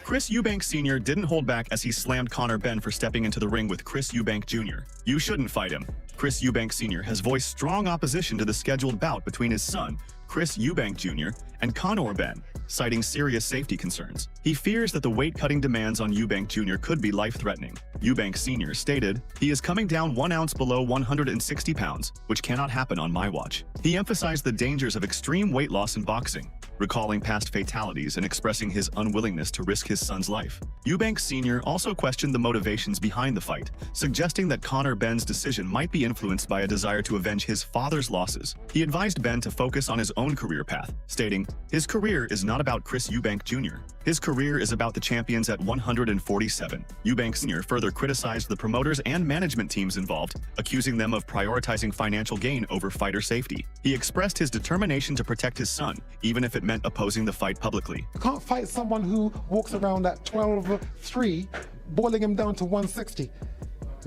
Chris Eubank Sr. didn't hold back as he slammed Conor Benn for stepping into the ring with Chris Eubank Jr. You shouldn't fight him. Chris Eubank Sr. has voiced strong opposition to the scheduled bout between his son, Chris Eubank Jr. and Conor Benn, citing serious safety concerns. He fears that the weight-cutting demands on Eubank Jr. could be life-threatening. Eubank Sr. stated, "He is coming down 1 ounce below 160 pounds, which cannot happen on my watch." He emphasized the dangers of extreme weight loss in boxing, recalling past fatalities and expressing his unwillingness to risk his son's life. Eubank Sr. also questioned the motivations behind the fight, suggesting that Conor Benn's decision might be influenced by a desire to avenge his father's losses. He advised Benn to focus on his own career path, stating, "His career is not about Chris Eubank Jr. His career is about the champions at 147. Eubank Sr. further criticized the promoters and management teams involved, accusing them of prioritizing financial gain over fighter safety. He expressed his determination to protect his son, even if it meant opposing the fight publicly. You can't fight someone who walks around at 12-3, boiling him down to 160.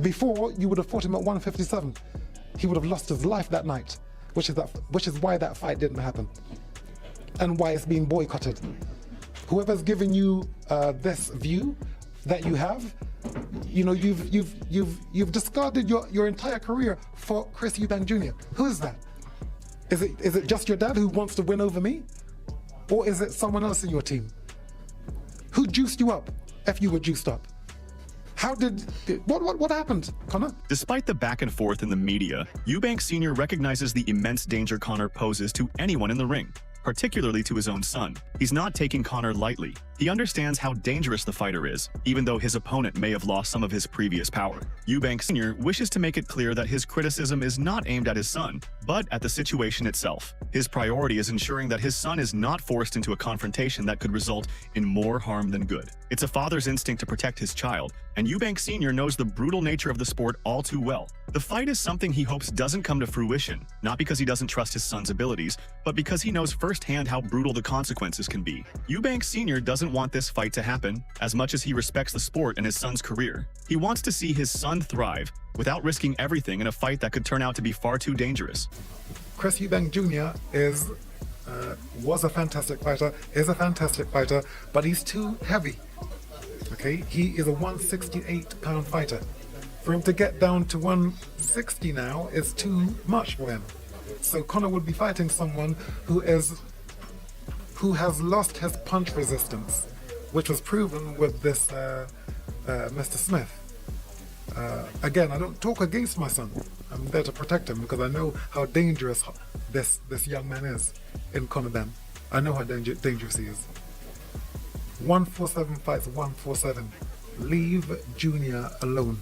Before, you would have fought him at 157. He would have lost his life that night, which is why that fight didn't happen, and why it's being boycotted. Whoever's giving you this view that you have, you know, you've discarded your entire career for Chris Eubank Jr. Who is that? Is it just your dad who wants to win over me? Or is it someone else in your team? Who juiced you up if you were juiced up? What happened, Conor? Despite the back and forth in the media, Eubank Sr. recognizes the immense danger Conor poses to anyone in the ring, particularly to his own son. He's not taking Conor lightly. He understands how dangerous the fighter is, even though his opponent may have lost some of his previous power. Eubank Sr. wishes to make it clear that his criticism is not aimed at his son, but at the situation itself. His priority is ensuring that his son is not forced into a confrontation that could result in more harm than good. It's a father's instinct to protect his child, and Eubank Sr. knows the brutal nature of the sport all too well. The fight is something he hopes doesn't come to fruition, not because he doesn't trust his son's abilities, but because he knows firsthand how brutal the consequences can be. Eubank Sr. doesn't want this fight to happen, as much as he respects the sport and his son's career. He wants to see his son thrive, without risking everything in a fight that could turn out to be far too dangerous. Chris Eubank Jr. was a fantastic fighter, is a fantastic fighter, but he's too heavy. Okay, he is a 168-pound fighter. For him to get down to 160 now is too much for him. So Conor would be fighting someone who has lost his punch resistance, which was proven with this Mr. Smith. Again, I don't talk against my son. I'm there to protect him because I know how dangerous this young man is in Conor Benn. I know how dangerous he is. 147 fights 147. Leave Junior alone.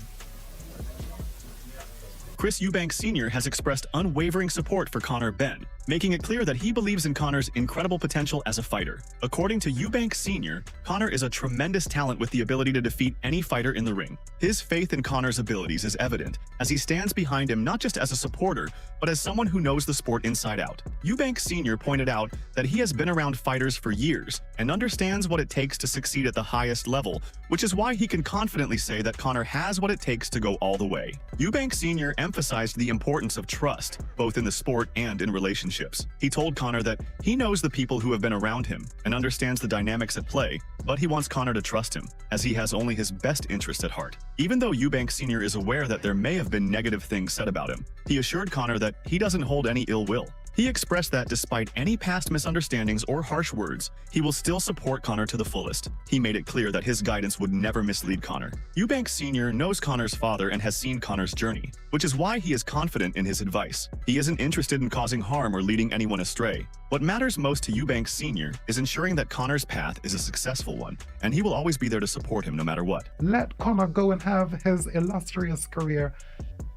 Chris Eubank Sr. has expressed unwavering support for Conor Benn, making it clear that he believes in Conor's incredible potential as a fighter. According to Eubank Sr., Conor is a tremendous talent with the ability to defeat any fighter in the ring. His faith in Conor's abilities is evident, as he stands behind him not just as a supporter, but as someone who knows the sport inside out. Eubank Sr. pointed out that he has been around fighters for years and understands what it takes to succeed at the highest level, which is why he can confidently say that Conor has what it takes to go all the way. Eubank Sr. emphasized the importance of trust, both in the sport and in relationships. He told Conor that he knows the people who have been around him and understands the dynamics at play, but he wants Conor to trust him, as he has only his best interest at heart. Even though Eubank Sr. is aware that there may have been negative things said about him, he assured Conor that he doesn't hold any ill will. He expressed that despite any past misunderstandings or harsh words, he will still support Conor to the fullest. He made it clear that his guidance would never mislead Conor. Eubank Sr. knows Conor's father and has seen Conor's journey, which is why he is confident in his advice. He isn't interested in causing harm or leading anyone astray. What matters most to Eubank Sr. is ensuring that Conor's path is a successful one, and he will always be there to support him no matter what. Let Conor go and have his illustrious career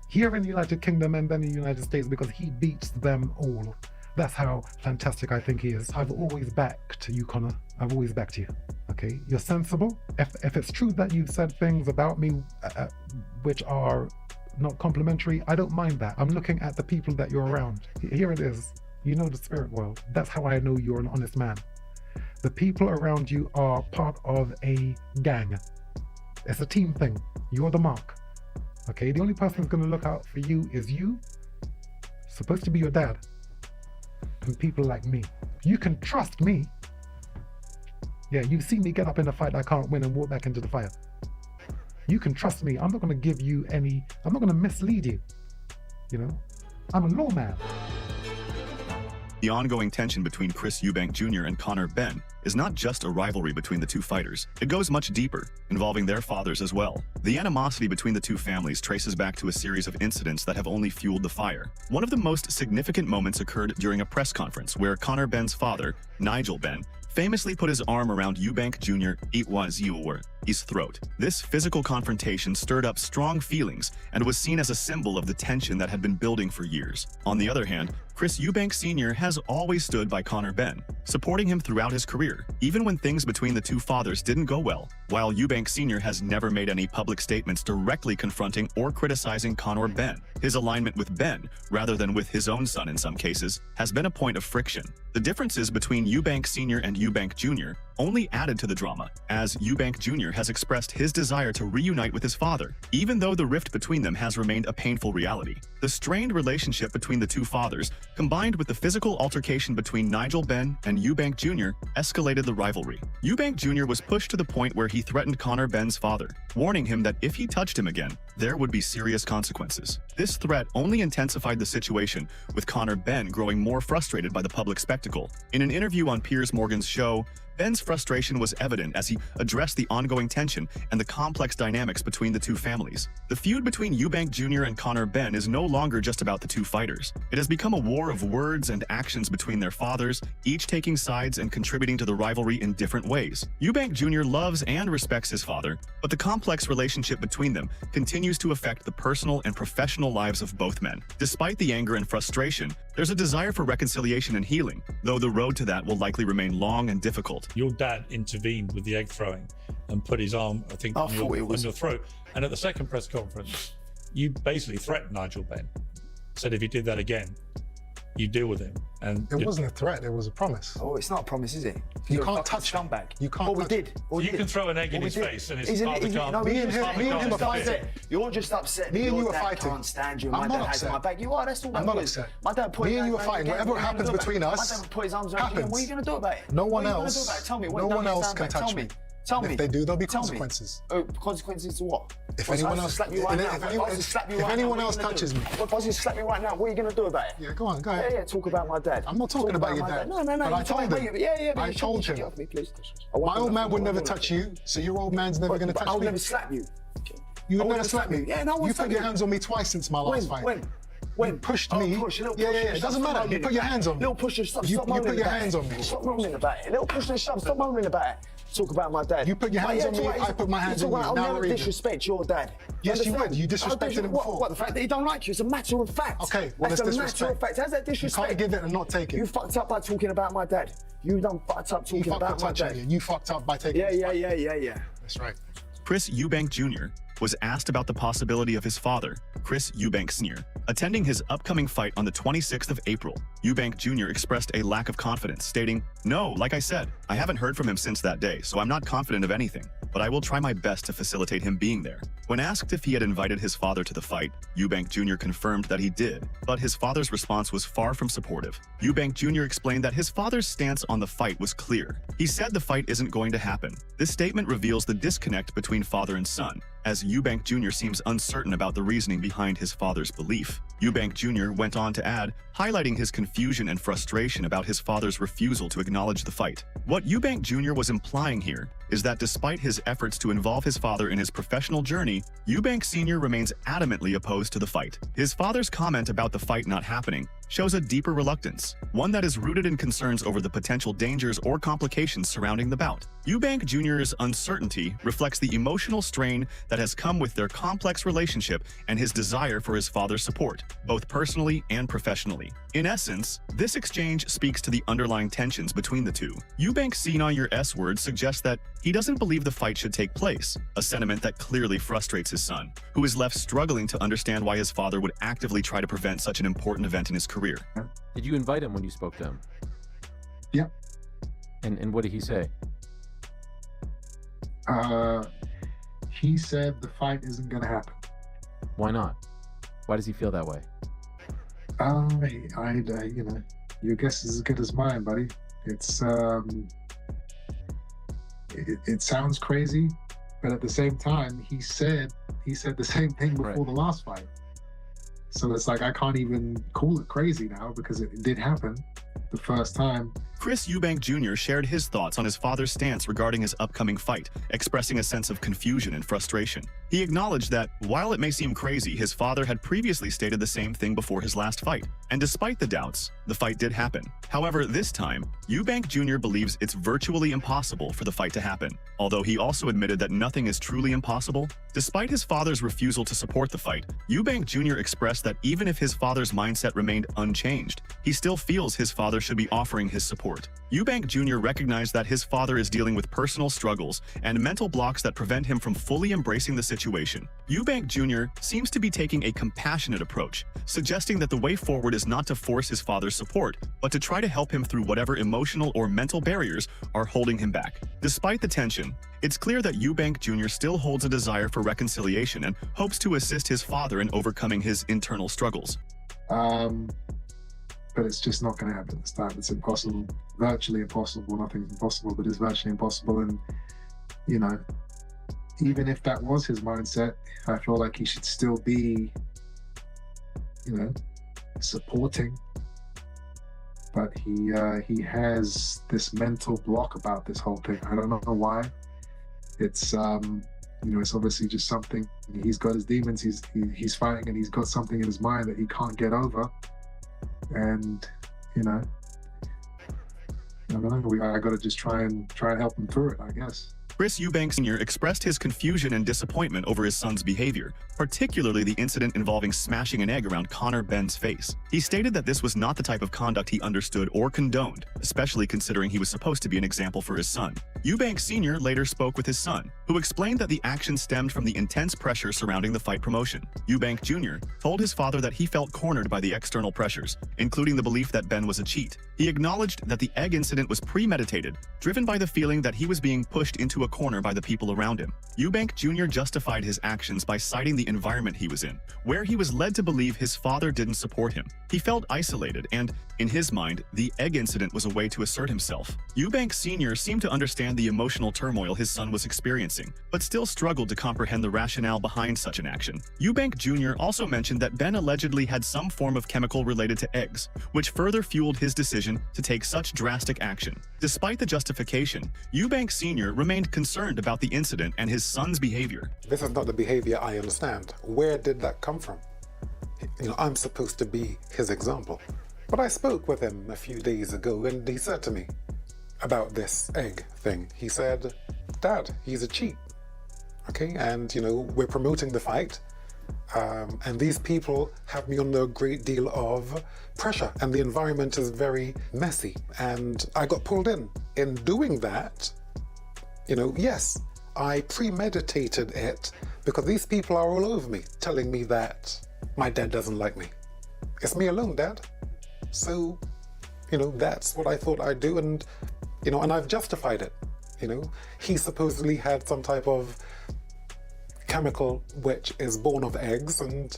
here in the United Kingdom and then in the United States, because he beats them all. That's how fantastic I think he is. I've always backed you, Conor. I've always backed you. Okay, you're sensible. If it's true that you've said things about me which are not complimentary, I don't mind that. I'm looking at the people that you're around. Here it is. You know the spirit world. That's how I know you're an honest man. The people around you are part of a gang. It's a team thing. You're the mark. Okay, the only person who's going to look out for you is you. Supposed to be your dad. And people like me. You can trust me. Yeah, you've seen me get up in a fight I can't win and walk back into the fire. You can trust me. I'm not going to give you any, I'm not going to mislead you. You know, I'm a lawman. The ongoing tension between Chris Eubank Jr. and Conor Benn is not just a rivalry between the two fighters. It goes much deeper, involving their fathers as well. The animosity between the two families traces back to a series of incidents that have only fueled the fire. One of the most significant moments occurred during a press conference where Conor Benn's father, Nigel Benn, famously put his arm around Eubank Jr.'s throat. This physical confrontation stirred up strong feelings and was seen as a symbol of the tension that had been building for years. On the other hand, Chris Eubank Sr. has always stood by Conor Benn, supporting him throughout his career, even when things between the two fathers didn't go well, while Eubank Sr. has never made any public statements directly confronting or criticizing Conor Benn. His alignment with Benn, rather than with his own son in some cases, has been a point of friction. The differences between Eubank Sr. and Eubank Jr. only added to the drama, as Eubank Jr. has expressed his desire to reunite with his father, even though the rift between them has remained a painful reality. The strained relationship between the two fathers, combined with the physical altercation between Nigel Benn and Eubank Jr., escalated the rivalry. Eubank Jr. was pushed to the point where he threatened Conor Benn's father, warning him that if he touched him again, there would be serious consequences. This threat only intensified the situation, with Conor Benn growing more frustrated by the public spectacle. In an interview on Piers Morgan's show, Benn's frustration was evident as he addressed the ongoing tension and the complex dynamics between the two families. The feud between Eubank Jr. and Conor Benn is no longer just about the two fighters. It has become a war of words and actions between their fathers, each taking sides and contributing to the rivalry in different ways. Eubank Jr. loves and respects his father, but the complex relationship between them continues to affect the personal and professional lives of both men. Despite the anger and frustration, there's a desire for reconciliation and healing, though the road to that will likely remain long and difficult. Your dad intervened with the egg throwing and put his arm, I think, on your throat. And at the second press conference, you basically threatened Nigel Benn. Said if he did that again, you deal with him. And it wasn't a threat, it was a promise. Oh, it's not a promise, is it? You can't touch him. Scumbag. You can't What we touch did. you can throw an egg in his face and his father can't. No, me and him are fighting. You're just upset. Me and you are Your dad fighting. can't stand you. I'm My not dad has upset. my back. You are. That's all. I'm not upset. My dad put Me and you are his fighting. hands Whatever around happens you. between My us dad put his arms around you. happens. What are you going to do about it? No one What are you else. gonna do about it? Tell me. No one else can touch me. Tell me. If they do, there'll be Tell me. consequences. Oh, consequences to what? If anyone else, slap you right now. if anyone else touches me, if I was slap you right now, what are you going to do about it? yeah, go on, go ahead. Yeah, talk about my dad. I'm not talking about your dad. No. But I told him. Yeah. I told him. Get off me, please. My old man would never touch you, so your old man's never going to touch I'll me. never slap you. You would I never wouldn't slap me. Yeah, no, I won't You slap put your you. hands on me twice since my last fight. When? You pushed Oh, me. push, a little Yeah, push yeah, and it shove. doesn't Stop matter. You moaning put your about hands it. on me. Little push and shove. You Stop put moaning your about hands it. on me. Stop moaning about it. Little push and shove. Stop moaning about it. Talk about my dad. You put your hands on me, I put my hands on you. I'll Now never we're even. disrespect your dad. Yes, you understand? would. You disrespected him before. What, the fact that he don't like you? It's a matter of fact. Okay, well, That's it's a matter of disrespect. fact. How's that You disrespect? can't give it and not take it. You fucked up by talking about my dad. You done fucked up You talking fucked up about my touching dad. it. You fucked up by taking this fight. Yeah. That's right. Chris Eubank Jr. was asked about the possibility of his father, Chris Eubank Sr., attending his upcoming fight on the 26th of April. Eubank Jr. expressed a lack of confidence, stating, "No, like I said, I haven't heard from him since that day, so I'm not confident of anything, but I will try my best to facilitate him being there." When asked if he had invited his father to the fight, Eubank Jr. confirmed that he did, but his father's response was far from supportive. Eubank Jr. explained that his father's stance on the fight was clear. He said the fight isn't going to happen. This statement reveals the disconnect between father and son, as Eubank Jr. seems uncertain about the reasoning behind his father's belief. Eubank Jr. went on to add, highlighting his confusion and frustration about his father's refusal to acknowledge the fight. What Eubank Jr. was implying here is that despite his efforts to involve his father in his professional journey, Eubank Sr. remains adamantly opposed to the fight. His father's comment about the fight not happening shows a deeper reluctance, one that is rooted in concerns over the potential dangers or complications surrounding the bout. Eubank Jr.'s uncertainty reflects the emotional strain that has come with their complex relationship and his desire for his father's support, both personally and professionally. In essence, this exchange speaks to the underlying tensions between the two. Eubank Sr. words suggest that he doesn't believe the fight should take place, a sentiment that clearly frustrates his son, who is left struggling to understand why his father would actively try to prevent such an important event in his career. Did you invite him when you spoke to him? Yeah. And what did he say? He said the fight isn't going to happen. Why not? Why does he feel that way? You know, your guess is as good as mine, buddy. It's, it sounds crazy, but at the same time, he said the same thing before the last fight. So it's like, I can't even call it crazy now because it did happen the first time. Chris Eubank Jr. shared his thoughts on his father's stance regarding his upcoming fight, expressing a sense of confusion and frustration. He acknowledged that, while it may seem crazy, his father had previously stated the same thing before his last fight, and despite the doubts, the fight did happen. However, this time, Eubank Jr. believes it's virtually impossible for the fight to happen. Although he also admitted that nothing is truly impossible, despite his father's refusal to support the fight, Eubank Jr. expressed that even if his father's mindset remained unchanged, he still feels his father should be offering his support. Eubank Jr. recognized that his father is dealing with personal struggles and mental blocks that prevent him from fully embracing the situation. Eubank Jr. seems to be taking a compassionate approach, suggesting that the way forward is not to force his father's support, but to try to help him through whatever emotional or mental barriers are holding him back. Despite the tension, it's clear that Eubank Jr. still holds a desire for reconciliation and hopes to assist his father in overcoming his internal struggles. But it's just not going to happen this time. It's impossible, virtually impossible. Nothing's impossible, but it's virtually impossible. And, you know, even if that was his mindset, I feel like he should still be, you know, supporting. But he has this mental block about this whole thing. I don't know why. It's, you know, it's obviously just something. He's got his demons, he's fighting, and he's got something in his mind that he can't get over. And, you know, I don't know, I got to just try and help him through it, I guess. Chris Eubank Sr. expressed his confusion and disappointment over his son's behavior, particularly the incident involving smashing an egg around Conor Benn's face. He stated that this was not the type of conduct he understood or condoned, especially considering he was supposed to be an example for his son. Eubank Sr. later spoke with his son, who explained that the action stemmed from the intense pressure surrounding the fight promotion. Eubank Jr. told his father that he felt cornered by the external pressures, including the belief that Benn was a cheat. He acknowledged that the egg incident was premeditated, driven by the feeling that he was being pushed into a corner by the people around him. Eubank Jr. justified his actions by citing the environment he was in, where he was led to believe his father didn't support him. He felt isolated and, in his mind, the egg incident was a way to assert himself. Eubank Sr. seemed to understand the emotional turmoil his son was experiencing, but still struggled to comprehend the rationale behind such an action. Eubank Jr. also mentioned that Benn allegedly had some form of chemical related to eggs, which further fueled his decision to take such drastic action. Despite the justification, Eubank Sr. remained concerned about the incident and his son's behavior. This is not the behavior I understand. Where did that come from? You know, I'm supposed to be his example. But I spoke with him a few days ago and he said to me about this egg thing. He said, Dad, he's a cheat. Okay, and you know, we're promoting the fight. And these people have me under a great deal of pressure and the environment is very messy. And I got pulled in. In doing that, you know, yes, I premeditated it because these people are all over me telling me that my dad doesn't like me. It's me alone, Dad. So, you know, that's what I thought I'd do and, you know, and I've justified it. You know, he supposedly had some type of chemical which is born of eggs and